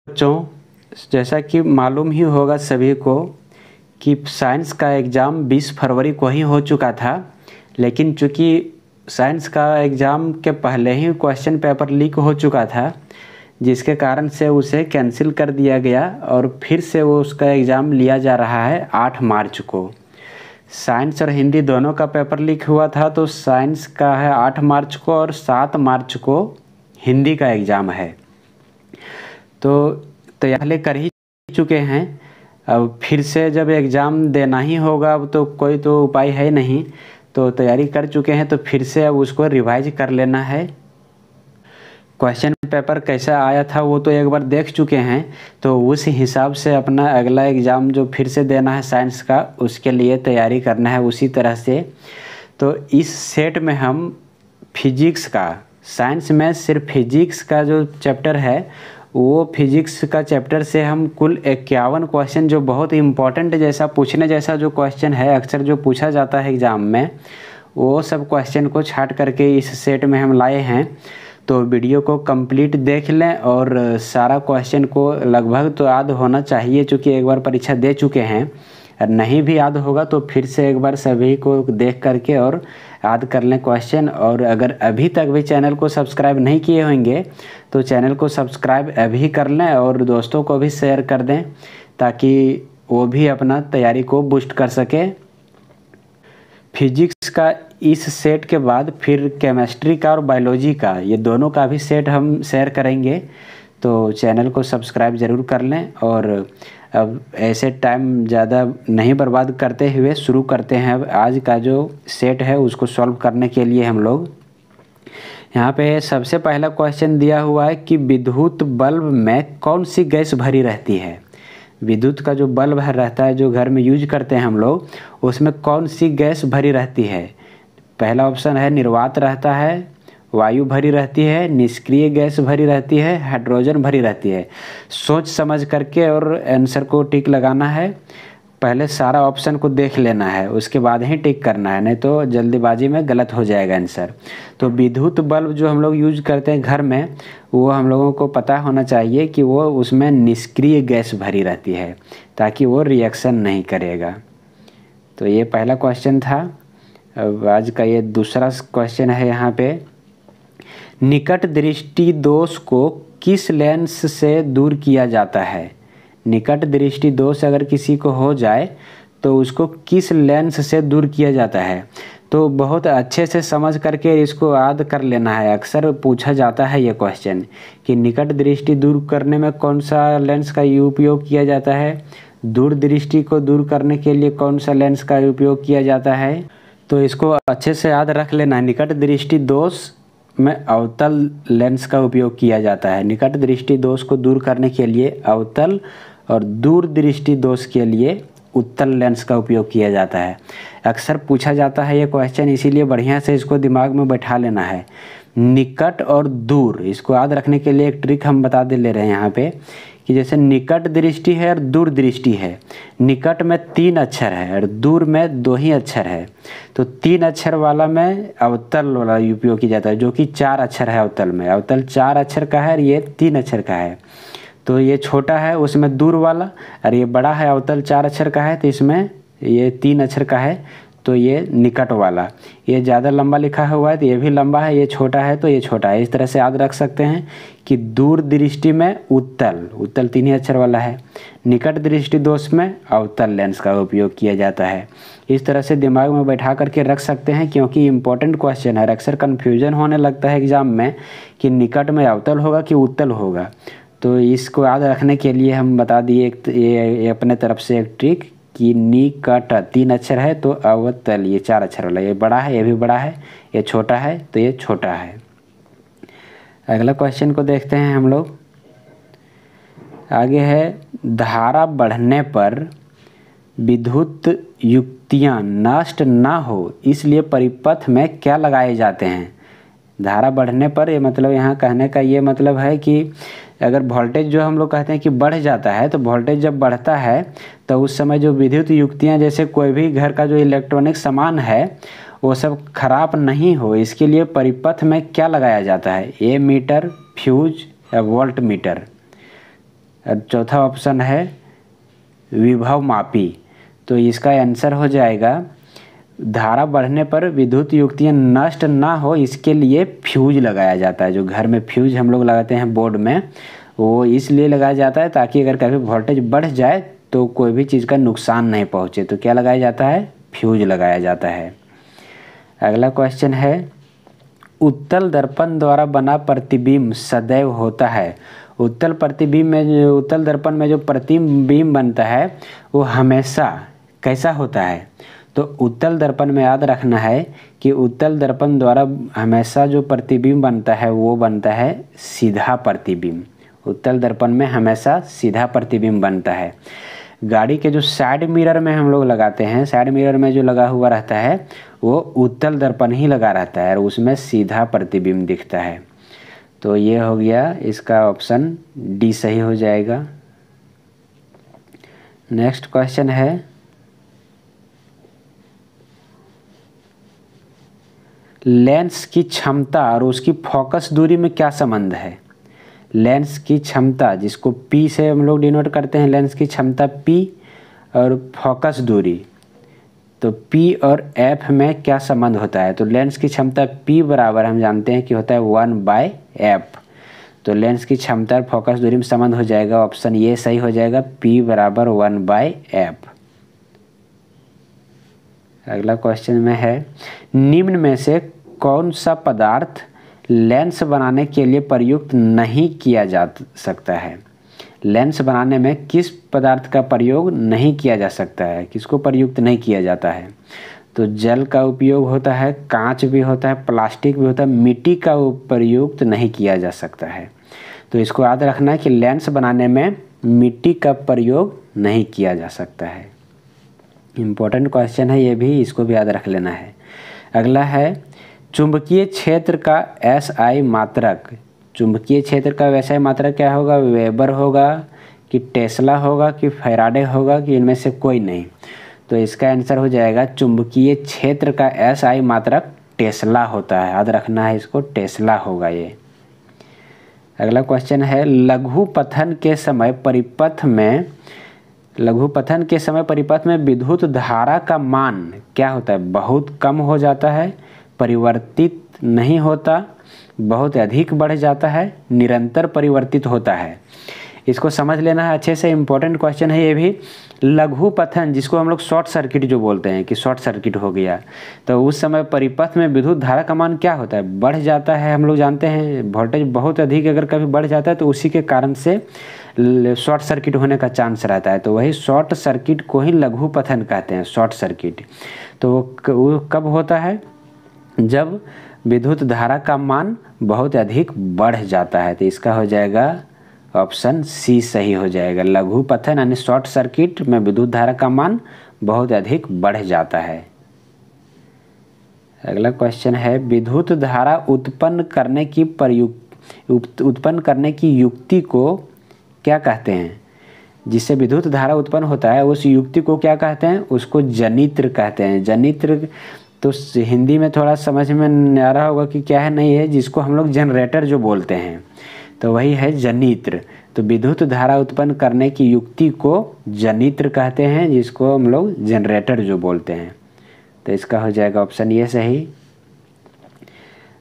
बच्चों, जैसा कि मालूम ही होगा सभी को कि साइंस का एग्ज़ाम 20 फरवरी को ही हो चुका था। लेकिन चूँकि साइंस का एग्ज़ाम के पहले ही क्वेश्चन पेपर लीक हो चुका था, जिसके कारण से उसे कैंसिल कर दिया गया और फिर से वो उसका एग्ज़ाम लिया जा रहा है 8 मार्च को। साइंस और हिंदी दोनों का पेपर लीक हुआ था, तो साइंस का है 8 मार्च को और 7 मार्च को हिंदी का एग्ज़ाम है। तो तैयारी कर ही चुके हैं। अब फिर से जब एग्ज़ाम देना ही होगा, अब तो कोई तो उपाय है नहीं, तो तैयारी कर चुके हैं तो फिर से अब उसको रिवाइज कर लेना है। क्वेश्चन पेपर कैसा आया था वो तो एक बार देख चुके हैं, तो उस हिसाब से अपना अगला एग्ज़ाम जो फिर से देना है साइंस का, उसके लिए तैयारी करना है उसी तरह से। तो इस सेट में हम फिजिक्स का, साइंस में सिर्फ फिजिक्स का जो चैप्टर है, वो फिजिक्स का चैप्टर से हम कुल 51 क्वेश्चन जो बहुत इम्पॉर्टेंट जैसा पूछने जैसा जो क्वेश्चन है, अक्सर जो पूछा जाता है एग्ज़ाम में, वो सब क्वेश्चन को छाट करके इस सेट में हम लाए हैं। तो वीडियो को कंप्लीट देख लें और सारा क्वेश्चन को लगभग तो याद होना चाहिए, चूँकि एक बार परीक्षा दे चुके हैं। और नहीं भी याद होगा तो फिर से एक बार सभी को देख करके और याद कर लें क्वेश्चन। और अगर अभी तक भी चैनल को सब्सक्राइब नहीं किए होंगे तो चैनल को सब्सक्राइब अभी कर लें और दोस्तों को भी शेयर कर दें, ताकि वो भी अपना तैयारी को बूस्ट कर सके। फिजिक्स का इस सेट के बाद फिर केमिस्ट्री का और बायोलॉजी का, ये दोनों का भी सेट हम शेयर करेंगे, तो चैनल को सब्सक्राइब ज़रूर कर लें। और अब ऐसे टाइम ज़्यादा नहीं बर्बाद करते हुए शुरू करते हैं अब आज का जो सेट है उसको सॉल्व करने के लिए। हम लोग यहाँ पे सबसे पहला क्वेश्चन दिया हुआ है कि विद्युत बल्ब में कौन सी गैस भरी रहती है। विद्युत का जो बल्ब रहता है जो घर में यूज करते हैं हम लोग, उसमें कौन सी गैस भरी रहती है। पहला ऑप्शन है निर्वात रहता है, वायु भरी रहती है, निष्क्रिय गैस भरी रहती है, हाइड्रोजन भरी रहती है। सोच समझ करके और आंसर को टिक लगाना है। पहले सारा ऑप्शन को देख लेना है, उसके बाद ही टिक करना है, नहीं तो जल्दीबाजी में गलत हो जाएगा आंसर। तो विद्युत बल्ब जो हम लोग यूज करते हैं घर में, वो हम लोगों को पता होना चाहिए कि वो उसमें निष्क्रिय गैस भरी रहती है, ताकि वो रिएक्शन नहीं करेगा। तो ये पहला क्वेश्चन था। अब आज का ये दूसरा क्वेश्चन है। यहाँ पे निकट दृष्टि दोष को किस लेंस से दूर किया जाता है। निकट दृष्टि दोष अगर किसी को हो जाए तो उसको किस लेंस से दूर किया जाता है। तो बहुत अच्छे से समझ करके इसको याद कर लेना है। अक्सर पूछा जाता है ये क्वेश्चन कि निकट दृष्टि दूर करने में कौन सा लेंस का उपयोग किया जाता है, दूर दृष्टि को दूर करने के लिए कौन सा लेंस का उपयोग किया जाता है। तो इसको अच्छे से याद रख लेना है। निकट दृष्टि दोष में अवतल लेंस का उपयोग किया जाता है। निकट दृष्टि दोष को दूर करने के लिए अवतल और दूर दृष्टि दोष के लिए उत्तल लेंस का उपयोग किया जाता है। अक्सर पूछा जाता है ये क्वेश्चन, इसीलिए बढ़िया से इसको दिमाग में बैठा लेना है। निकट और दूर, इसको याद रखने के लिए एक ट्रिक हम बता दे ले रहे हैं यहाँ पे कि जैसे निकट दृष्टि है और दूर दृष्टि है। निकट में 3 अक्षर है और दूर में 2 ही अक्षर है। तो 3 अक्षर वाला में अवतल वाला उपयोग किया जाता है, जो कि 4 अक्षर है अवतल में। अवतल 4 अक्षर का है और ये 3 अक्षर का है। तो ये छोटा है उसमें दूर वाला, और ये बड़ा है अवतल 4 अक्षर का है, तो इसमें ये 3 अक्षर का है, तो ये निकट वाला। ये ज़्यादा लंबा लिखा हुआ है तो ये भी लंबा है, ये छोटा है तो ये छोटा है। इस तरह से याद रख सकते हैं कि दूर दृष्टि में उत्तल 3 ही अक्षर वाला है। निकट दृष्टि दोष में अवतल लेंस का उपयोग किया जाता है। इस तरह से दिमाग में बैठा करके रख सकते हैं, क्योंकि इम्पोर्टेंट क्वेश्चन है। अक्सर कन्फ्यूजन होने लगता है एग्जाम में कि निकट में अवतल होगा कि उत्तल होगा। तो इसको याद रखने के लिए हम बता दिए ये अपने तरफ से एक ट्रिक कि निकट 3 अक्षर है तो अवतल ये 4 अक्षर वाला। ये बड़ा है, ये भी बड़ा है, ये छोटा है तो ये छोटा है। अगला क्वेश्चन को देखते हैं हम लोग। आगे है धारा बढ़ने पर विद्युत युक्तियाँ नष्ट ना हो इसलिए परिपथ में क्या लगाए जाते हैं। धारा बढ़ने पर, ये मतलब यहाँ कहने का ये मतलब है कि अगर वोल्टेज जो हम लोग कहते हैं कि बढ़ जाता है, तो वोल्टेज जब बढ़ता है तो उस समय जो विद्युत युक्तियाँ, जैसे कोई भी घर का जो इलेक्ट्रॉनिक सामान है वो सब खराब नहीं हो, इसके लिए परिपथ में क्या लगाया जाता है। ए मीटर, फ्यूज या वोल्ट मीटर। और चौथा ऑप्शन है विभव मापी। तो इसका आंसर हो जाएगा धारा बढ़ने पर विद्युत युक्तियाँ नष्ट ना हो इसके लिए फ्यूज लगाया जाता है। जो घर में फ्यूज हम लोग लगाते हैं बोर्ड में, वो इसलिए लगाया जाता है ताकि अगर कभी वोल्टेज बढ़ जाए तो कोई भी चीज़ का नुकसान नहीं पहुँचे। तो क्या लगाया जाता है? फ्यूज लगाया जाता है। अगला क्वेश्चन है उत्तल दर्पण द्वारा बना प्रतिबिंब सदैव होता है। उत्तल दर्पण में जो प्रतिबिंब बनता है वो हमेशा कैसा होता है? तो उत्तल दर्पण में याद रखना है कि उत्तल दर्पण द्वारा हमेशा जो प्रतिबिंब बनता है वो बनता है सीधा प्रतिबिंब। उत्तल दर्पण में हमेशा सीधा प्रतिबिंब बनता है। गाड़ी के जो साइड मिरर में हम लोग लगाते हैं, साइड मिरर में जो लगा हुआ रहता है वो उत्तल दर्पण ही लगा रहता है और उसमें सीधा प्रतिबिंब दिखता है। तो ये हो गया, इसका ऑप्शन डी सही हो जाएगा। नेक्स्ट क्वेश्चन है लेंस की क्षमता और उसकी फोकस दूरी में क्या संबंध है? लेंस की क्षमता, जिसको P से हम लोग डिनोट करते हैं, लेंस की क्षमता P और फोकस दूरी, तो P और F में क्या संबंध होता है? तो लेंस की क्षमता P बराबर हम जानते हैं कि होता है 1/f। तो लेंस की क्षमता और फोकस दूरी में संबंध हो जाएगा, ऑप्शन ये सही हो जाएगा, P बराबर 1/f। अगला क्वेश्चन में है निम्न में से कौन सा पदार्थ लेंस बनाने के लिए प्रयुक्त नहीं किया जा सकता है? लेंस बनाने में किस पदार्थ का प्रयोग नहीं किया जा सकता है, किसको प्रयुक्त नहीं किया जाता है? तो जल का उपयोग होता है, कांच भी होता है, प्लास्टिक भी होता है, मिट्टी का प्रयुक्त नहीं किया जा सकता है। तो इसको याद रखना है कि लेंस बनाने में मिट्टी का प्रयोग नहीं किया जा सकता है। इम्पोर्टेंट क्वेश्चन है ये भी, इसको भी याद रख लेना है। अगला है चुंबकीय क्षेत्र का SI मात्रक। चुंबकीय क्षेत्र का SI मात्रक क्या होगा? वेबर होगा कि टेस्ला होगा कि फैराडे होगा कि इनमें से कोई नहीं? तो इसका आंसर हो जाएगा चुंबकीय क्षेत्र का SI मात्रक टेस्ला होता है, याद रखना है इसको, टेस्ला होगा ये। अगला क्वेश्चन है लघु पथन के समय परिपथ में विद्युत धारा का मान क्या होता है? बहुत कम हो जाता है, परिवर्तित नहीं होता, बहुत अधिक बढ़ जाता है, निरंतर परिवर्तित होता है। इसको समझ लेना है अच्छे से, इम्पोर्टेंट क्वेश्चन है ये भी। लघु पथन, जिसको हम लोग शॉर्ट सर्किट जो बोलते हैं कि शॉर्ट सर्किट हो गया, तो उस समय परिपथ में विद्युत धारा का मान क्या होता है? बढ़ जाता है। हम लोग जानते हैं वोल्टेज बहुत अधिक अगर कभी बढ़ जाता है तो उसी के कारण से शॉर्ट सर्किट होने का चांस रहता है। तो वही शॉर्ट सर्किट को ही लघु पथन कहते हैं, शॉर्ट सर्किट। तो वो कब होता है? जब विद्युत धारा का मान बहुत अधिक बढ़ जाता है। तो इसका हो जाएगा ऑप्शन सी सही हो जाएगा। लघु पथन यानी शॉर्ट सर्किट में विद्युत धारा का मान बहुत अधिक बढ़ जाता है। अगला क्वेश्चन है विद्युत धारा उत्पन्न करने की युक्ति को क्या कहते हैं? जिससे विद्युत धारा उत्पन्न होता है उस युक्ति को क्या कहते हैं? उसको जनित्र कहते हैं। जनित्र तो हिंदी में थोड़ा समझ में आ रहा होगा कि क्या है, नहीं है, जिसको हम लोग जनरेटर जो बोलते हैं, तो वही है जनित्र। तो विद्युत धारा उत्पन्न करने की युक्ति को जनित्र कहते हैं, जिसको हम लोग जनरेटर जो बोलते हैं। तो इसका हो जाएगा ऑप्शन ये सही।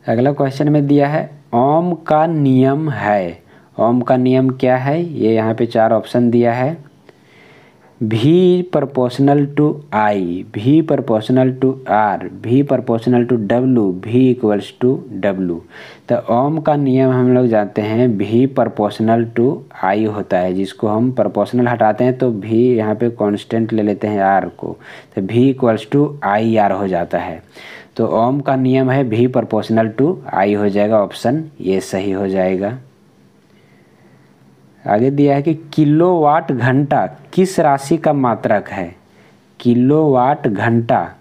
अगला क्वेश्चन में दिया है ओम का नियम है। ओम का नियम क्या है? ये यहाँ पे 4 ऑप्शन दिया है। V proportional to I, V proportional to R, V proportional to W, V equals to W। तो ओम का नियम हम लोग जानते हैं V proportional to I होता है, जिसको हम प्रोपोर्शनल हटाते हैं तो V यहाँ पे कांस्टेंट ले लेते हैं R को, तो V equals to IR हो जाता है। तो ओम का नियम है V proportional to I हो जाएगा, ऑप्शन ये सही हो जाएगा। आगे दिया है कि किलोवाट घंटा किस राशि का मात्रक है? किलोवाट घंटा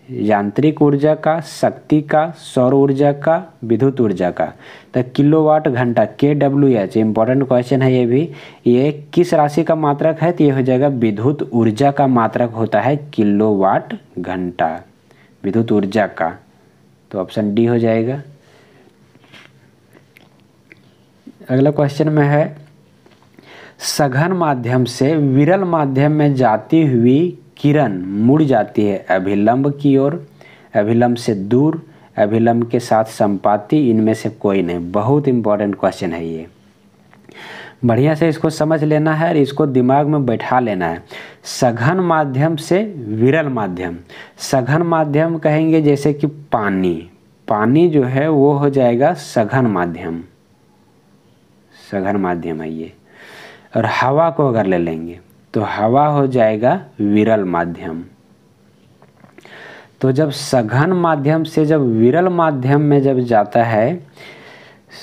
यांत्रिक ऊर्जा का, शक्ति का, सौर ऊर्जा का, विद्युत ऊर्जा का। तो किलोवाट घंटा KWH, इम्पोर्टेंट क्वेश्चन है ये भी। ये किस राशि का मात्रक है? तो ये हो जाएगा विद्युत ऊर्जा का मात्रक होता है किलोवाट घंटा, विद्युत ऊर्जा का। तो ऑप्शन डी हो जाएगा। अगला क्वेश्चन में है सघन माध्यम से विरल माध्यम में जाती हुई किरण मुड़ जाती है अभिलंब की ओर, अभिलंब से दूर, अभिलंब के साथ संपाती, इनमें से कोई नहीं। बहुत इंपॉर्टेंट क्वेश्चन है ये, बढ़िया से इसको समझ लेना है और इसको दिमाग में बैठा लेना है। सघन माध्यम से विरल माध्यम, सघन माध्यम कहेंगे जैसे कि पानी, पानी जो है वो हो जाएगा सघन माध्यम, सघन माध्यम है ये। और हवा को अगर ले लेंगे तो हवा हो जाएगा विरल माध्यम। तो जब सघन माध्यम से जब विरल माध्यम में जब जाता है,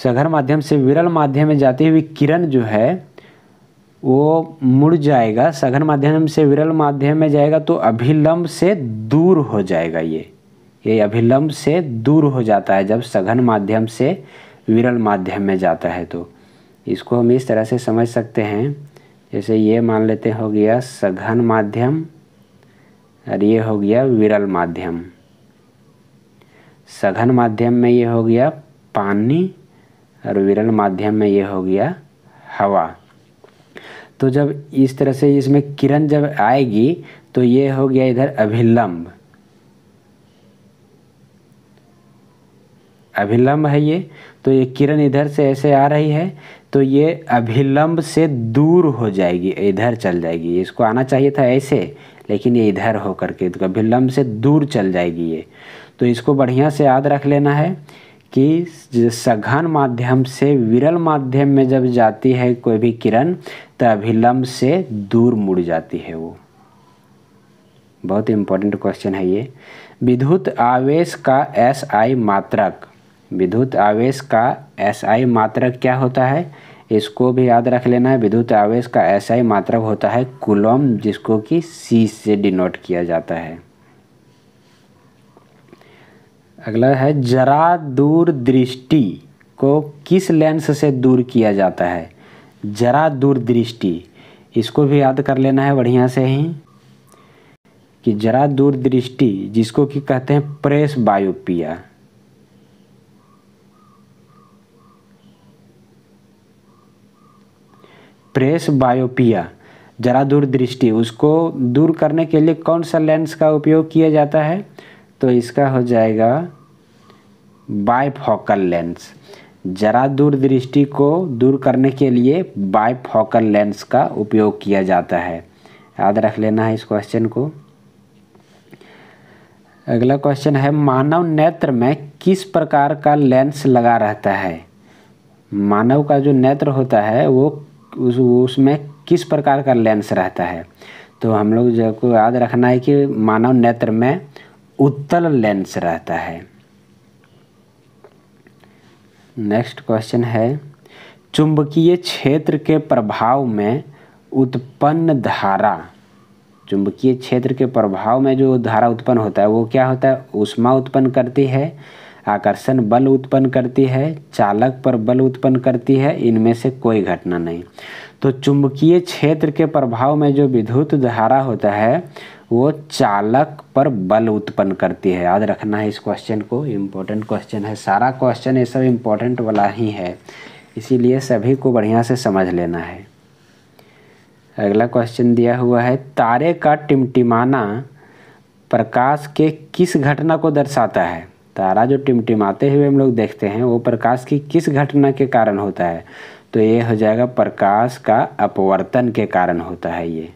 सघन माध्यम से विरल माध्यम में जाती हुई किरण जो है वो मुड़ जाएगा, सघन माध्यम से विरल माध्यम में जाएगा तो अभिलंब से दूर हो जाएगा। ये अभिलंब से दूर हो जाता है जब सघन माध्यम से विरल माध्यम में जाता है। तो इसको हम इस तरह से समझ सकते हैं, जैसे ये मान लेते हो गया सघन माध्यम और ये हो गया विरल माध्यम। सघन माध्यम में ये हो गया पानी और विरल माध्यम में ये हो गया हवा। तो जब इस तरह से इसमें किरण जब आएगी तो ये हो गया इधर अभिलंब, अभिलंब है ये। तो ये किरण इधर से ऐसे आ रही है तो ये अभिलंब से दूर हो जाएगी, इधर चल जाएगी। इसको आना चाहिए था ऐसे, लेकिन ये इधर हो करके तो अभिलंब से दूर चल जाएगी ये। तो इसको बढ़िया से याद रख लेना है कि सघन माध्यम से विरल माध्यम में जब जाती है कोई भी किरण तो अभिलंब से दूर मुड़ जाती है वो। बहुत इंपॉर्टेंट क्वेश्चन है ये। विद्युत आवेश का SI मात्रक, विद्युत आवेश का SI मात्रक क्या होता है, इसको भी याद रख लेना है। विद्युत आवेश का SI मात्रक होता है कूलम, जिसको कि C से डिनोट किया जाता है। अगला है जरा दूर दृष्टि को किस लेंस से दूर किया जाता है। जरा दूर दृष्टि, इसको भी याद कर लेना है बढ़िया से ही कि जरा दूर दृष्टि जिसको कि कहते हैं प्रेस बायोपिया, प्रेस बायोपिया, जरा दूर दृष्टि, उसको दूर करने के लिए कौन सा लेंस का उपयोग किया जाता है, तो इसका हो जाएगा बायफोकल लेंस। जरा दूर दृष्टि को दूर करने के लिए बायफोकल लेंस का उपयोग किया जाता है। याद रख लेना है इस क्वेश्चन को। अगला क्वेश्चन है मानव नेत्र में किस प्रकार का लेंस लगा रहता है। मानव का जो नेत्र होता है वो उसमें किस प्रकार का लेंस रहता है। तो हम लोग जो को याद रखना है कि मानव नेत्र में उत्तल लेंस रहता है। नेक्स्ट क्वेश्चन है चुंबकीय क्षेत्र के प्रभाव में उत्पन्न धारा, चुंबकीय क्षेत्र के प्रभाव में जो धारा उत्पन्न होता है वो क्या होता है, ऊष्मा उत्पन्न करती है, आकर्षण बल उत्पन्न करती है, चालक पर बल उत्पन्न करती है, इनमें से कोई घटना नहीं। तो चुंबकीय क्षेत्र के प्रभाव में जो विद्युत धारा होता है वो चालक पर बल उत्पन्न करती है। याद रखना है इस क्वेश्चन को, इम्पोर्टेंट क्वेश्चन है। सारा क्वेश्चन ये सब इम्पोर्टेंट वाला ही है, इसीलिए सभी को बढ़िया से समझ लेना है। अगला क्वेश्चन दिया हुआ है तारे का टिमटिमाना प्रकाश के किस घटना को दर्शाता है। तारा जो टिमटिमाते हुए हम लोग देखते हैं वो प्रकाश की किस घटना के कारण होता है, तो ये हो जाएगा प्रकाश का अपवर्तन के कारण होता है ये।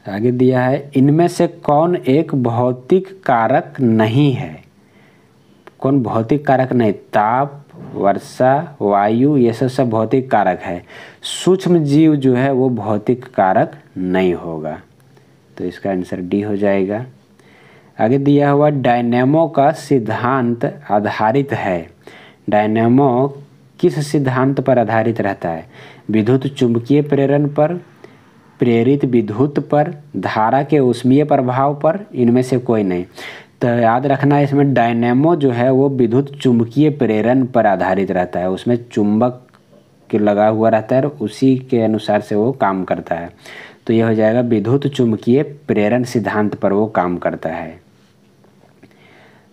आगे दिया है इनमें से कौन एक भौतिक कारक नहीं है। कौन भौतिक कारक नहीं, ताप, वर्षा, वायु, ये सब भौतिक कारक है। सूक्ष्म जीव जो है वो भौतिक कारक नहीं होगा, तो इसका आंसर डी हो जाएगा। आगे दिया हुआ डायनेमो का सिद्धांत आधारित है। डायनेमो किस सिद्धांत पर आधारित रहता है, विद्युत चुंबकीय प्रेरण पर, प्रेरित विद्युत पर, धारा के ऊष्मीय प्रभाव पर, इनमें से कोई नहीं। तो याद रखना है इसमें डायनेमो जो है वो विद्युत चुंबकीय प्रेरण पर आधारित रहता है, उसमें चुंबक के लगा हुआ रहता है और उसी के अनुसार से वो काम करता है। तो ये हो जाएगा विद्युत चुंबकीय प्रेरण सिद्धांत पर वो काम करता है।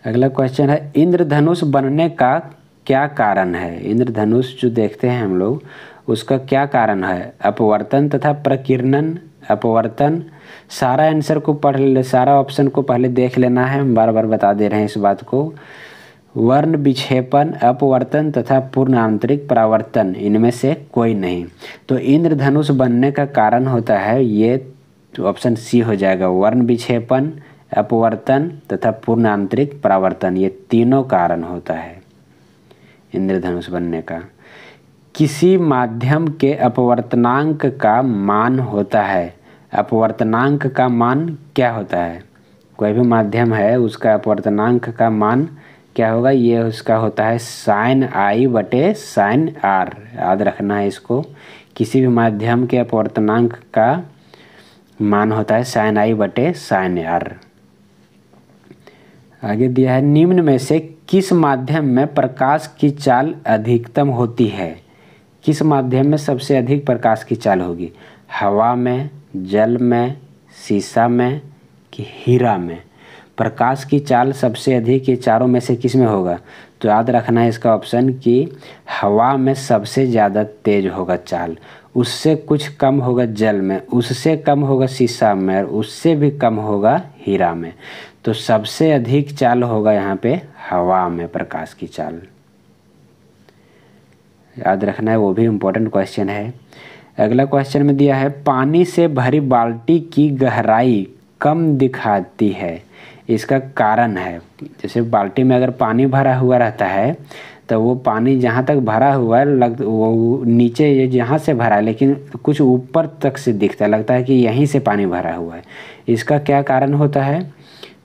अगला क्वेश्चन है इंद्रधनुष बनने का क्या कारण है। इंद्रधनुष जो देखते हैं हम लोग उसका क्या कारण है? अपवर्तन तथा प्रकीर्णन। अपवर्तन, सारा आंसर को पढ़ ले, सारा ऑप्शन को पहले देख लेना है, हम बार बार बता दे रहे हैं इस बात को। वर्ण विक्षेपण, अपवर्तन तथा पूर्ण आंतरिक परावर्तन, इनमें से कोई नहीं। तो इंद्रधनुष बनने का कारण होता है ये, तो ऑप्शन सी हो जाएगा, वर्ण विक्षेपण, अपवर्तन तथा पूर्ण आंतरिक परावर्तन, ये तीनों कारण होता है इंद्रधनुष बनने का। किसी माध्यम के अपवर्तनांक का मान होता है। अपवर्तनांक का मान क्या होता है? कोई भी माध्यम है उसका अपवर्तनांक का मान क्या होगा? ये उसका होता है साइन आई बटे साइन आर, याद रखना है इसको। किसी भी माध्यम के अपवर्तनांक का मान होता है साइन आई बटे साइन आर। आगे दिया है, निम्न में से किस माध्यम में प्रकाश की चाल अधिकतम होती है? किस माध्यम में सबसे अधिक प्रकाश की चाल होगी? हवा में, जल में, शीशा में कि हीरा में? प्रकाश की चाल सबसे अधिक ये चारों में से किस में होगा? तो याद रखना है इसका ऑप्शन कि हवा में सबसे ज़्यादा तेज होगा चाल, उससे कुछ कम होगा जल में, उससे कम होगा शीशा में, और उससे भी कम होगा हीरा में। तो सबसे अधिक चाल होगा यहाँ पे हवा में प्रकाश की चाल, याद रखना है, वो भी इम्पोर्टेंट क्वेश्चन है। अगला क्वेश्चन में दिया है, पानी से भरी बाल्टी की गहराई कम दिखाती है, इसका कारण है। जैसे बाल्टी में अगर पानी भरा हुआ रहता है तो वो पानी जहाँ तक भरा हुआ है वो नीचे ये जहाँ से भरा है लेकिन कुछ ऊपर तक से दिखता है, लगता है कि यहीं से पानी भरा हुआ है। इसका क्या कारण होता है?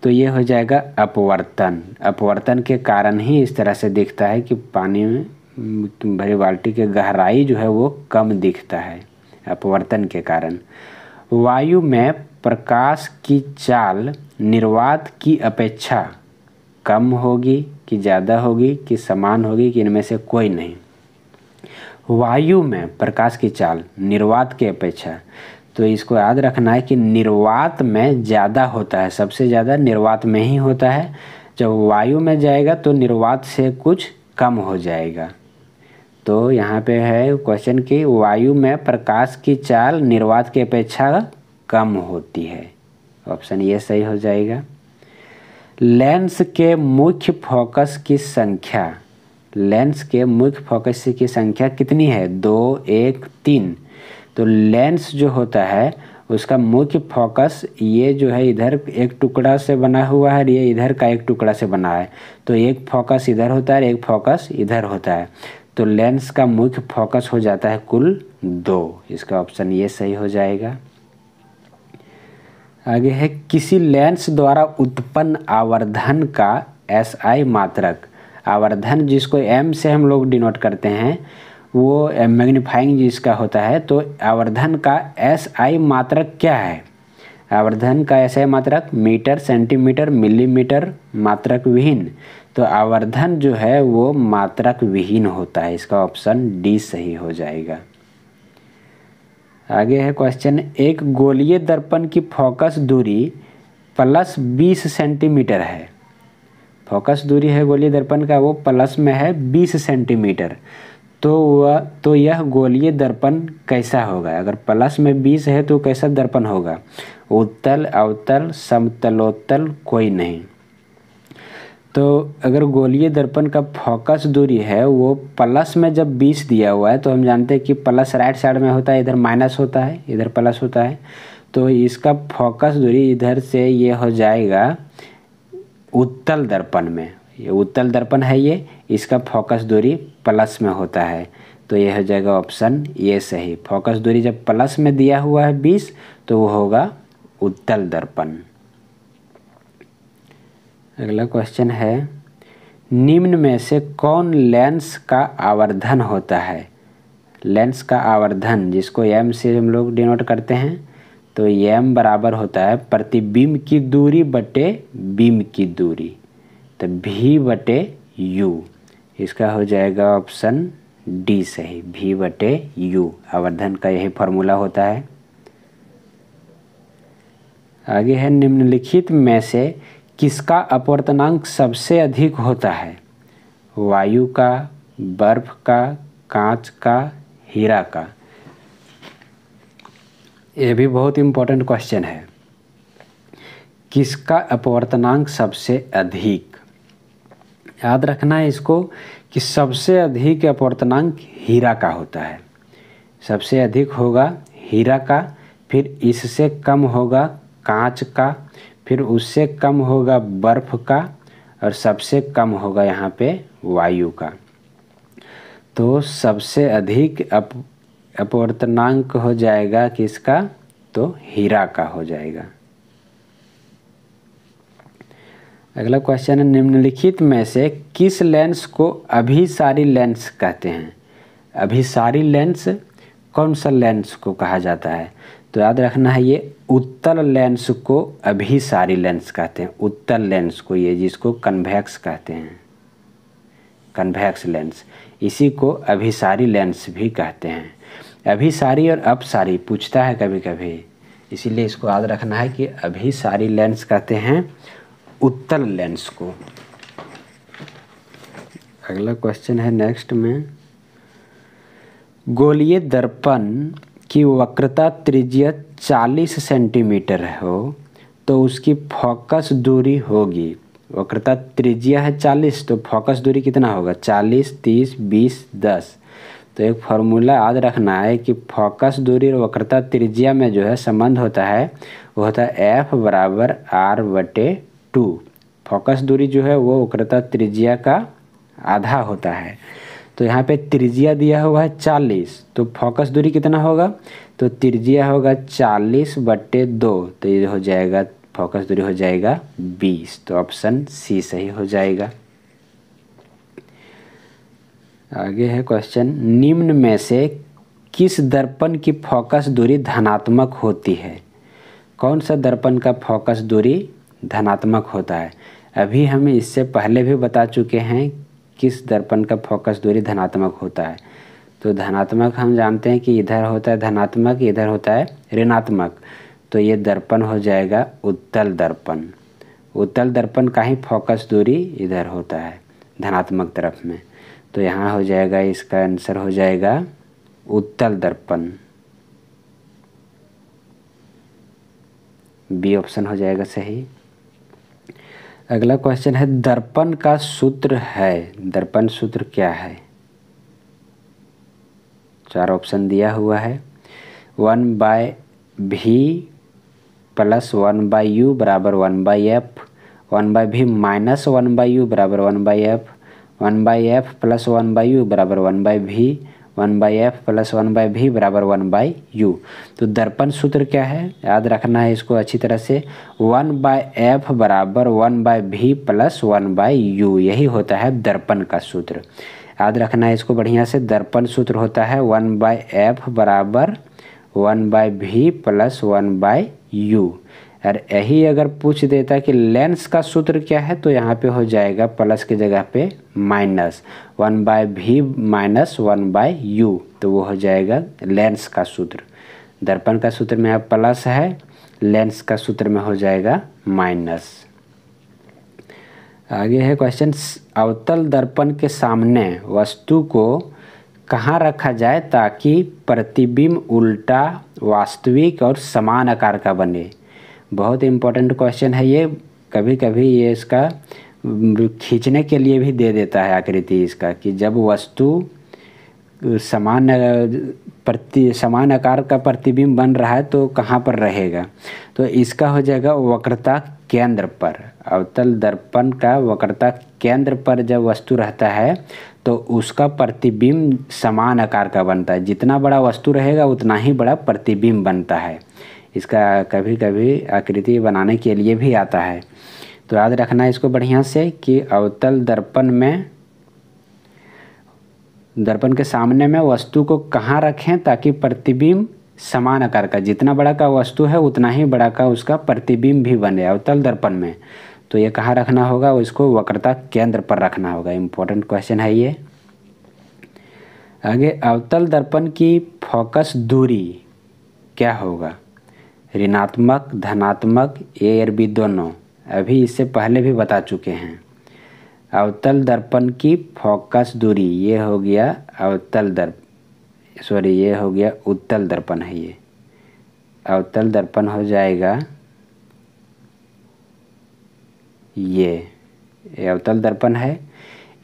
तो ये हो जाएगा अपवर्तन। अपवर्तन के कारण ही इस तरह से दिखता है कि पानी में भरी बाल्टी की गहराई जो है वो कम दिखता है, अपवर्तन के कारण। वायु में प्रकाश की चाल निर्वात की अपेक्षा कम होगी कि ज़्यादा होगी कि समान होगी कि इनमें से कोई नहीं? वायु में प्रकाश की चाल निर्वात की अपेक्षा, तो इसको याद रखना है कि निर्वात में ज़्यादा होता है, सबसे ज़्यादा निर्वात में ही होता है। जब वायु में जाएगा तो निर्वात से कुछ कम हो जाएगा। तो यहाँ पे है क्वेश्चन कि वायु में प्रकाश की चाल निर्वात की अपेक्षा कम होती है, ऑप्शन ये सही हो जाएगा। लेंस के मुख्य फोकस की संख्या, लेंस के मुख्य फोकस की संख्या कितनी है? 2, 1, 3। तो लेंस जो होता है उसका मुख्य फोकस ये जो है इधर एक टुकड़ा से बना हुआ है, ये इधर का एक टुकड़ा से बना है, तो एक फोकस इधर होता है, एक फोकस इधर होता है। तो लेंस का मुख्य फोकस हो जाता है कुल 2, इसका ऑप्शन ये सही हो जाएगा। आगे है, किसी लेंस द्वारा उत्पन्न आवर्धन का SI मात्रक, आवर्धन जिसको M से हम लोग डिनोट करते हैं वो मैग्नीफाइंग जिसका होता है, तो आवर्धन का SI मात्रक क्या है? आवर्धन का SI मात्रक मीटर, सेंटीमीटर, मिलीमीटर, मात्रक विहीन। तो आवर्धन जो है वो मात्रक विहीन होता है, इसका ऑप्शन डी सही हो जाएगा। आगे है क्वेश्चन, एक गोलीय दर्पण की फोकस दूरी प्लस 20 सेंटीमीटर है। फोकस दूरी है गोलीय दर्पण का वो प्लस में है 20 सेंटीमीटर। तो यह गोलीय दर्पण कैसा होगा? अगर प्लस में 20 है तो कैसा दर्पण होगा? उत्तल, अवतल, समतलोत्तल, कोई नहीं। तो अगर गोलीय दर्पण का फोकस दूरी है वो प्लस में जब 20 दिया हुआ है तो हम जानते हैं कि प्लस राइट साइड में होता है, इधर माइनस होता है, इधर प्लस होता है। तो इसका फोकस दूरी इधर से ये हो जाएगा उत्तल दर्पण में, ये उत्तल दर्पण है ये, इसका फोकस दूरी प्लस में होता है, तो ये हो जाएगा ऑप्शन ये सही। फोकस दूरी जब प्लस में दिया हुआ है 20 तो वो होगा उत्तल दर्पण। अगला क्वेश्चन है, निम्न में से कौन लेंस का आवर्धन होता है? लेंस का आवर्धन जिसको M से हम लोग डिनोट करते हैं, तो M बराबर होता है प्रतिबिंब की दूरी बटे बिंब की दूरी, तो V बटे U, इसका हो जाएगा ऑप्शन डी सही, V बटे U, आवर्धन का यही फॉर्मूला होता है। आगे है, निम्नलिखित में से किसका अपवर्तनांक सबसे अधिक होता है? वायु का, बर्फ का, कांच का, हीरा का। ये भी बहुत इम्पोर्टेंट क्वेश्चन है। किसका अपवर्तनांक सबसे अधिक? याद रखना है इसको कि सबसे अधिक अपवर्तनांक हीरा का होता है। सबसे अधिक होगा हीरा का, फिर इससे कम होगा कांच का, फिर उससे कम होगा बर्फ का, और सबसे कम होगा यहाँ पे वायु का। तो सबसे अधिक अपवर्तनांक हो जाएगा किसका? तो हीरा का हो जाएगा। अगला क्वेश्चन है, निम्नलिखित में से किस लेंस को अभिसारी लेंस कहते हैं? अभिसारी लेंस कौन सा लेंस को कहा जाता है? तो याद रखना है ये उत्तल लेंस को अभिसारी लेंस कहते हैं। उत्तल लेंस को, ये जिसको कन्वेक्स कहते हैं, कन्वेक्स लेंस, इसी को अभिसारी लेंस भी कहते हैं। अभिसारी और अपसारी पूछता है कभी कभी, इसीलिए इसको याद रखना है कि अभिसारी लेंस कहते हैं उत्तल लेंस को। अगला क्वेश्चन है नेक्स्ट में, गोलीय दर्पण की वक्रता त्रिज्या 40 सेंटीमीटर हो तो उसकी फोकस दूरी होगी। वक्रता त्रिज्या है 40, तो फोकस दूरी कितना होगा? 40, 30, 20, 10। तो एक फार्मूला याद रखना है कि फोकस दूरी और वक्रता त्रिज्या में जो है संबंध होता है वो होता है F बराबर R/2। फोकस दूरी जो है वो वक्रता त्रिज्या का आधा होता है। तो यहाँ पे त्रिज्या दिया हुआ है 40, तो फोकस दूरी कितना होगा? तो त्रिज्या होगा 40/2, तो ये हो जाएगा फोकस दूरी हो जाएगा 20। तो ऑप्शन सी सही हो जाएगा। आगे है क्वेश्चन, निम्न में से किस दर्पण की फोकस दूरी धनात्मक होती है? कौन सा दर्पण का फोकस दूरी धनात्मक होता है? अभी हम इससे पहले भी बता चुके हैं किस दर्पण का फोकस दूरी धनात्मक होता है। तो धनात्मक हम जानते हैं कि इधर होता है धनात्मक, इधर होता है ऋणात्मक। तो ये दर्पण हो जाएगा उत्तल दर्पण। उत्तल दर्पण का ही फोकस दूरी इधर होता है धनात्मक तरफ में। तो यहाँ हो जाएगा, इसका आंसर हो जाएगा उत्तल दर्पण। बी ऑप्शन हो जाएगा सही। अगला क्वेश्चन है, दर्पण का सूत्र है। दर्पण सूत्र क्या है? 4 ऑप्शन दिया हुआ है। 1/v + 1/u बराबर 1/f, 1/v - 1/u बराबर 1/f, 1/f + 1/u बराबर 1/v, 1/f + 1/v बराबर 1/u। तो दर्पण सूत्र क्या है? याद रखना है इसको अच्छी तरह से। 1/f बराबर 1/v + 1/u, यही होता है दर्पण का सूत्र। याद रखना है इसको बढ़िया से। दर्पण सूत्र होता है 1/f बराबर 1/v + 1/u। और यही अगर पूछ देता कि लेंस का सूत्र क्या है, तो यहाँ पे हो जाएगा प्लस की जगह पे माइनस, 1/v - 1/u, तो वो हो जाएगा लेंस का सूत्र। दर्पण का सूत्र में अब प्लस है, लेंस का सूत्र में हो जाएगा माइनस। आगे है क्वेश्चन, अवतल दर्पण के सामने वस्तु को कहाँ रखा जाए ताकि प्रतिबिंब उल्टा, वास्तविक और समान आकार का बने? बहुत इम्पोर्टेंट क्वेश्चन है ये। कभी कभी ये इसका खींचने के लिए भी दे देता है आकृति इसका, कि जब वस्तु समान आकार का प्रतिबिंब बन रहा है तो कहाँ पर रहेगा? तो इसका हो जाएगा वक्रता केंद्र पर। अवतल दर्पण का वक्रता केंद्र पर जब वस्तु रहता है तो उसका प्रतिबिंब समान आकार का बनता है। जितना बड़ा वस्तु रहेगा उतना ही बड़ा प्रतिबिंब बनता है। इसका कभी कभी आकृति बनाने के लिए भी आता है। तो याद रखना है इसको बढ़िया से कि अवतल दर्पण में, दर्पण के सामने में वस्तु को कहाँ रखें ताकि प्रतिबिंब समान आकार का, जितना बड़ा का वस्तु है उतना ही बड़ा का उसका प्रतिबिंब भी बने अवतल दर्पण में। तो ये कहाँ रखना होगा? इसको वक्रता केंद्र पर रखना होगा। इम्पोर्टेंट क्वेश्चन है ये। आगे, अवतल दर्पण की फोकस दूरी क्या होगा? ऋणात्मक, धनात्मक, ए और बी दोनों। अभी इससे पहले भी बता चुके हैं। अवतल दर्पण की फोकस दूरी ये हो गया अवतल दर्पण, सॉरी ये हो गया उत्तल दर्पण है, ये अवतल दर्पण हो जाएगा ये अवतल दर्पण है।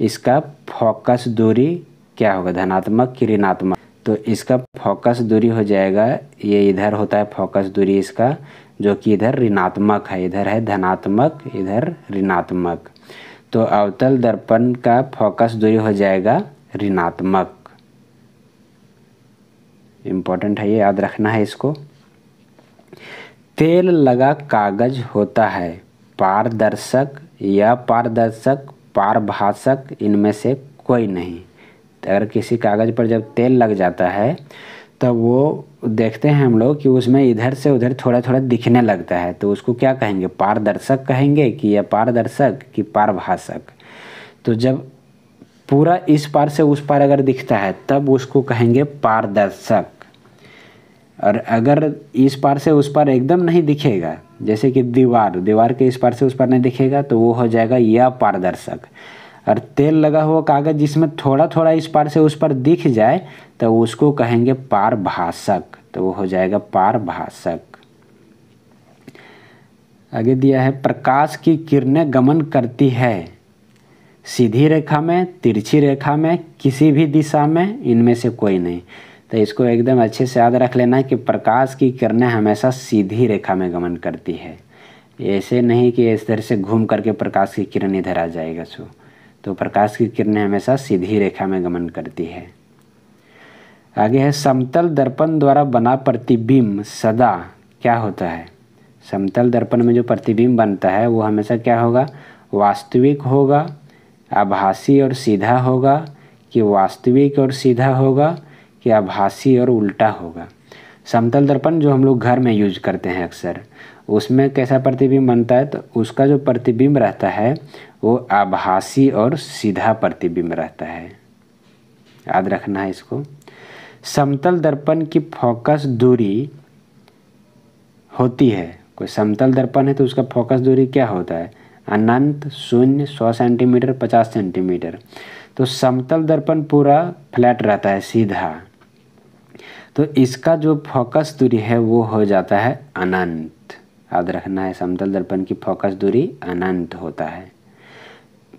इसका फोकस दूरी क्या होगा, धनात्मक कि ऋणात्मक, तो इसका फोकस दूरी हो जाएगा, ये इधर होता है फोकस दूरी इसका, जो कि इधर ऋणात्मक है, इधर है धनात्मक इधर ऋणात्मक, तो अवतल दर्पण का फोकस दूरी हो जाएगा ऋणात्मक। इम्पोर्टेंट है ये, याद रखना है इसको। तेल लगा कागज होता है पारदर्शक या पारदर्शक पारभाषक, इनमें से कोई नहीं। तो अगर किसी कागज पर जब तेल लग जाता है तब वो देखते हैं हम लोग कि उसमें इधर से उधर थोड़ा थोड़ा दिखने लगता है, तो उसको क्या कहेंगे, पारदर्शक कहेंगे कि या पारदर्शक कि पारभाषक। तो जब पूरा इस पार से उस पार अगर दिखता है तब उसको कहेंगे पारदर्शक, और अगर इस पार से उस पार एकदम नहीं दिखेगा, जैसे कि दीवार के इस पार से उस पार नहीं दिखेगा, तो वो हो जाएगा या पारदर्शक। और तेल लगा हुआ कागज जिसमें थोड़ा थोड़ा इस पार से उस पार दिख जाए तो उसको कहेंगे पारभाषक, तो वो हो जाएगा पारभाषक। आगे दिया है प्रकाश की किरणें गमन करती है सीधी रेखा में, तिरछी रेखा में, किसी भी दिशा में, इनमें से कोई नहीं। तो इसको एकदम अच्छे से याद रख लेना कि प्रकाश की किरणें हमेशा सीधी रेखा में गमन करती है, ऐसे नहीं कि इस तरह से घूम करके प्रकाश की किरण इधर आ जाएगा। तो प्रकाश की किरणें हमेशा सीधी रेखा में गमन करती है। आगे है समतल दर्पण द्वारा बना प्रतिबिंब सदा क्या होता है। समतल दर्पण में जो प्रतिबिंब बनता है वो हमेशा क्या होगा, वास्तविक होगा, आभासी और सीधा होगा, कि वास्तविक और सीधा होगा, कि आभासी और उल्टा होगा। समतल दर्पण जो हम लोग घर में यूज करते हैं अक्सर, उसमें कैसा प्रतिबिंब बनता है, तो उसका जो प्रतिबिंब रहता है वो आभासी और सीधा प्रतिबिंब रहता है, याद रखना है इसको। समतल दर्पण की फोकस दूरी होती है, कोई समतल दर्पण है तो उसका फोकस दूरी क्या होता है, अनंत, शून्य, 100 सेंटीमीटर, 50 सेंटीमीटर। तो समतल दर्पण पूरा फ्लैट रहता है, सीधा, तो इसका जो फोकस दूरी है वो हो जाता है अनंत, याद रखना है। समतल दर्पण की फोकस दूरी अनंत होता है।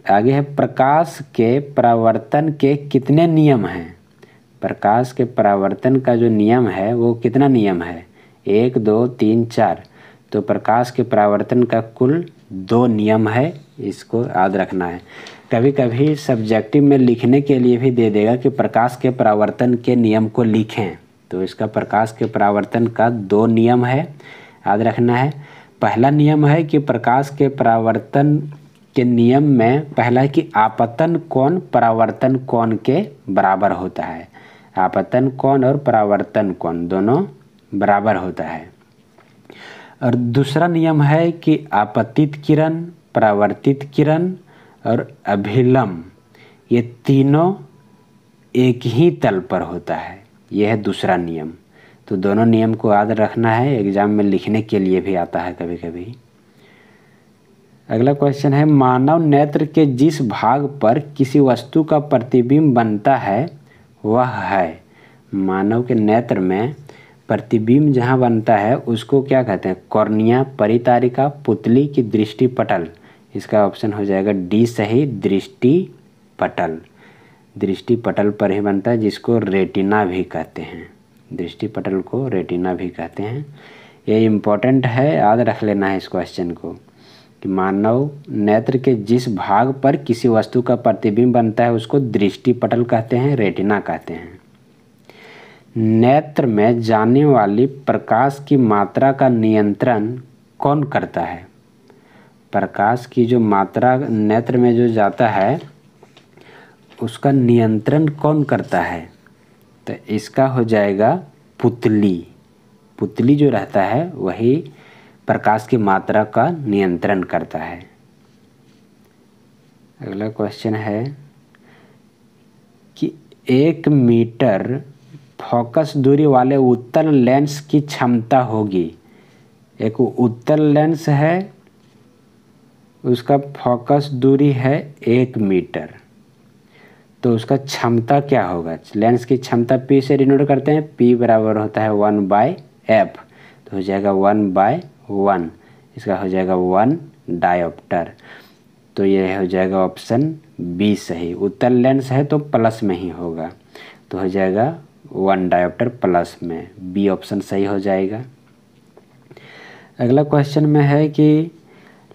आगे है प्रकाश के परावर्तन के कितने नियम हैं। प्रकाश के परावर्तन का जो नियम है वो कितना नियम है, 1 2 3 4। तो प्रकाश के परावर्तन का कुल 2 नियम है, इसको याद रखना है। कभी कभी सब्जेक्टिव में लिखने के लिए भी दे देगा कि प्रकाश के परावर्तन के नियम को लिखें, तो इसका प्रकाश के परावर्तन का 2 नियम है, याद रखना है। पहला नियम है कि प्रकाश के परावर्तन के नियम में पहला है कि आपतन कोण परावर्तन कोण के बराबर होता है। आपतन कोण और परावर्तन कोण दोनों बराबर होता है। और दूसरा नियम है कि आपतित किरण, परावर्तित किरण और अभिलंब, ये तीनों एक ही तल पर होता है, यह है दूसरा नियम। तो दोनों नियम को याद रखना है, एग्जाम में लिखने के लिए भी आता है कभी कभी। अगला क्वेश्चन है मानव नेत्र के जिस भाग पर किसी वस्तु का प्रतिबिंब बनता है वह है। मानव के नेत्र में प्रतिबिंब जहाँ बनता है उसको क्या कहते हैं, कॉर्निया, परितारिका, पुतली की दृष्टि पटल। इसका ऑप्शन हो जाएगा डी सही, दृष्टि पटल। दृष्टि पटल पर ही बनता है, जिसको रेटिना भी कहते हैं, दृष्टि पटल को रेटिना भी कहते हैं। ये इम्पोर्टेंट है, याद रख लेना है इस क्वेश्चन को कि मानव नेत्र के जिस भाग पर किसी वस्तु का प्रतिबिंब बनता है उसको दृष्टि पटल कहते हैं, रेटिना कहते हैं। नेत्र में जाने वाली प्रकाश की मात्रा का नियंत्रण कौन करता है। प्रकाश की जो मात्रा नेत्र में जो जाता है उसका नियंत्रण कौन करता है, तो इसका हो जाएगा पुतली। पुतली जो रहता है वही प्रकाश की मात्रा का नियंत्रण करता है। अगला क्वेश्चन है कि 1 मीटर फोकस दूरी वाले उत्तल लेंस की क्षमता होगी। एक उत्तल लेंस है, उसका फोकस दूरी है 1 मीटर, तो उसका क्षमता क्या होगा, लेंस की क्षमता P से डिनोट करते हैं, P बराबर होता है 1/f, तो हो जाएगा 1/1, इसका हो जाएगा 1 डायोप्टर। तो ये हो जाएगा ऑप्शन बी सही। उत्तल लेंस है तो प्लस में ही होगा, तो हो जाएगा 1 डायोप्टर प्लस में, बी ऑप्शन सही हो जाएगा। अगला क्वेश्चन में है कि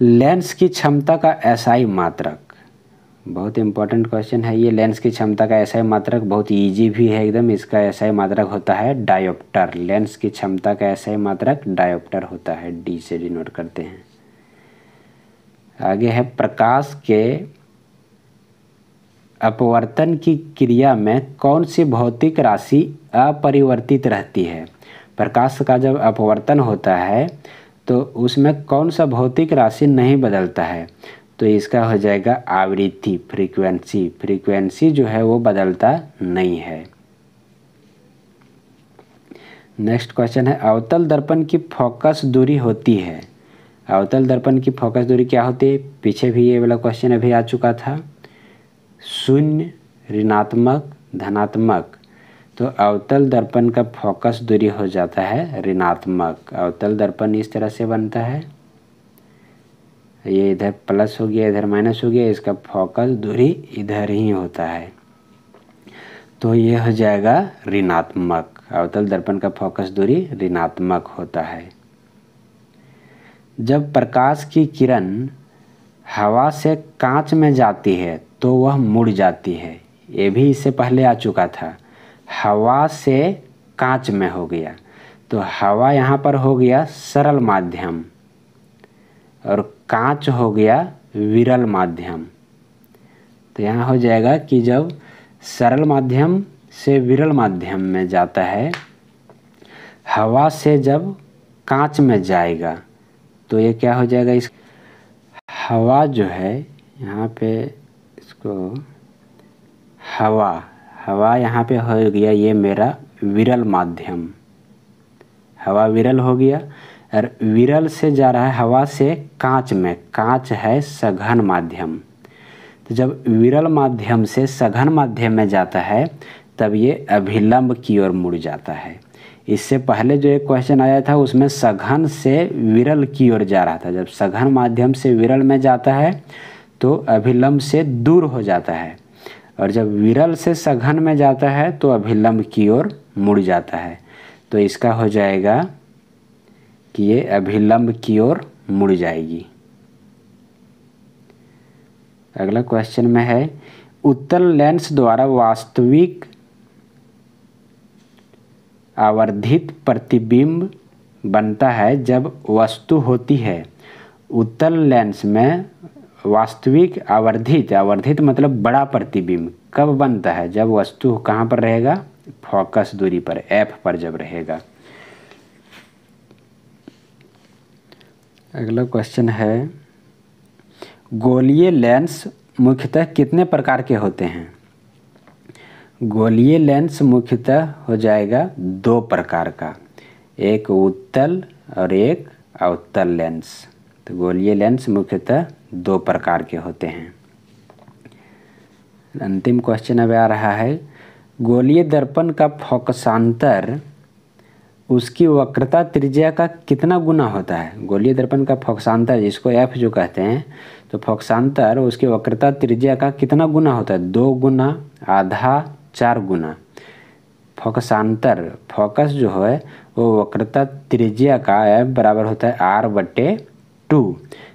लेंस की क्षमता का एसआई मात्रक, बहुत इंपॉर्टेंट क्वेश्चन है ये। लेंस की क्षमता का एसआई मात्रक बहुत इजी भी है एकदम, इसका एसआई मात्रक होता है डायोप्टर। लेंस की क्षमता का एसआई मात्रक डायोप्टर होता है, डी से डिनोट करते हैं। आगे है प्रकाश के अपवर्तन की क्रिया में कौन सी भौतिक राशि अपरिवर्तित रहती है। प्रकाश का जब अपवर्तन होता है तो उसमें कौन सा भौतिक राशि नहीं बदलता है, तो इसका हो जाएगा आवृत्ति, फ्रीक्वेंसी। फ्रीक्वेंसी जो है वो बदलता नहीं है। नेक्स्ट क्वेश्चन है अवतल दर्पण की फोकस दूरी होती है। अवतल दर्पण की फोकस दूरी क्या होती है, पीछे भी ये वाला क्वेश्चन अभी आ चुका था, 0, ऋणात्मक, धनात्मक। तो अवतल दर्पण का फोकस दूरी हो जाता है ऋणात्मक। अवतल दर्पण इस तरह से बनता है, ये इधर प्लस हो गया, इधर माइनस हो गया, इसका फोकस दूरी इधर ही होता है, तो ये हो जाएगा ऋणात्मक। अवतल दर्पण का फोकस दूरी ऋणात्मक होता है। जब प्रकाश की किरण हवा से कांच में जाती है तो वह मुड़ जाती है, ये भी इससे पहले आ चुका था। हवा से कांच में हो गया, तो हवा यहाँ पर हो गया सरल माध्यम और कांच हो गया विरल माध्यम। तो यहाँ हो जाएगा कि जब सरल माध्यम से विरल माध्यम में जाता है, हवा से जब कांच में जाएगा तो ये क्या हो जाएगा, इस हवा जो है यहाँ पे इसको हवा यहाँ पे हो गया ये मेरा विरल माध्यम, हवा विरल हो गया और विरल से जा रहा है हवा से कांच में, कांच है सघन माध्यम। तो जब विरल माध्यम से सघन माध्यम में जाता है तब ये अभिलंब की ओर मुड़ जाता है। इससे पहले जो एक क्वेश्चन आया था उसमें सघन से विरल की ओर जा रहा था, जब सघन माध्यम से विरल में जाता है तो अभिलंब से दूर हो जाता है, और जब विरल से सघन में जाता है तो अभिलंब की ओर मुड़ जाता है। तो इसका हो जाएगा कि ये अभिलंब की ओर मुड़ जाएगी। अगला क्वेश्चन में है उत्तल लेंस द्वारा वास्तविक आवर्धित प्रतिबिंब बनता है जब वस्तु होती है। उत्तल लेंस में वास्तविक आवर्धित मतलब बड़ा प्रतिबिंब कब बनता है, जब वस्तु कहाँ पर रहेगा, फोकस दूरी पर, एफ पर जब रहेगा। अगला क्वेश्चन है गोलीय लेंस मुख्यतः कितने प्रकार के होते हैं। गोलीय लेंस मुख्यतः हो जाएगा 2 प्रकार का, एक उत्तल और एक अवतल लेंस। तो गोलीय लेंस मुख्यतः 2 प्रकार के होते हैं। अंतिम क्वेश्चन अब आ रहा है गोलीय दर्पण का फोकसांतर उसकी वक्रता त्रिज्या का कितना गुना होता है। गोलीय दर्पण का फोकसांतर जिसको एफ जो कहते हैं, तो फोकसांतर उसकी वक्रता त्रिज्या का कितना गुना होता है, 2 गुना, आधा, 4 गुना। फोकसांतर, फोकस जो है वो वक्रता त्रिज्या का एफ बराबर होता है r/2।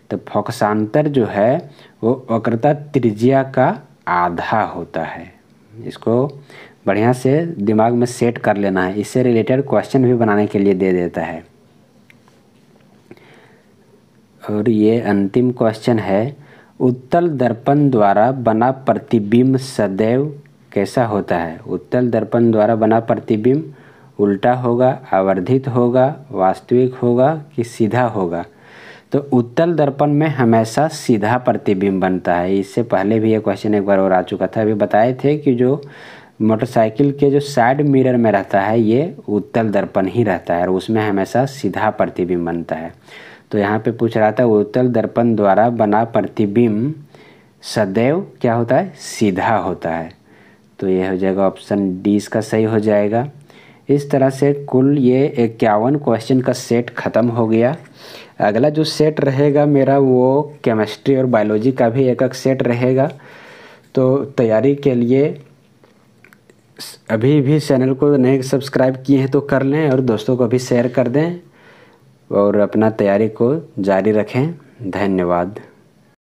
तो फोकसांतर जो है वो वक्रता त्रिज्या का आधा होता है। इसको बढ़िया से दिमाग में सेट कर लेना है, इससे रिलेटेड क्वेश्चन भी बनाने के लिए दे देता है। और ये अंतिम क्वेश्चन है उत्तल दर्पण द्वारा बना प्रतिबिंब सदैव कैसा होता है। उत्तल दर्पण द्वारा बना प्रतिबिंब उल्टा होगा, आवर्धित होगा, वास्तविक होगा कि सीधा होगा। तो उत्तल दर्पण में हमेशा सीधा प्रतिबिंब बनता है। इससे पहले भी ये क्वेश्चन एक बार और आ चुका था, अभी बताए थे कि जो मोटरसाइकिल के जो साइड मिरर में रहता है ये उत्तल दर्पण ही रहता है और उसमें हमेशा सीधा प्रतिबिंब बनता है। तो यहाँ पे पूछ रहा था उत्तल दर्पण द्वारा बना प्रतिबिंब सदैव क्या होता है, सीधा होता है। तो ये हो जाएगा ऑप्शन डी इसका सही हो जाएगा। इस तरह से कुल ये 51 क्वेश्चन का सेट ख़त्म हो गया। अगला जो सेट रहेगा मेरा वो केमिस्ट्री और बायोलॉजी का भी एक सेट रहेगा। तो तैयारी के लिए अभी भी चैनल को नहीं सब्सक्राइब किए हैं तो कर लें और दोस्तों को भी शेयर कर दें और अपना तैयारी को जारी रखें। धन्यवाद।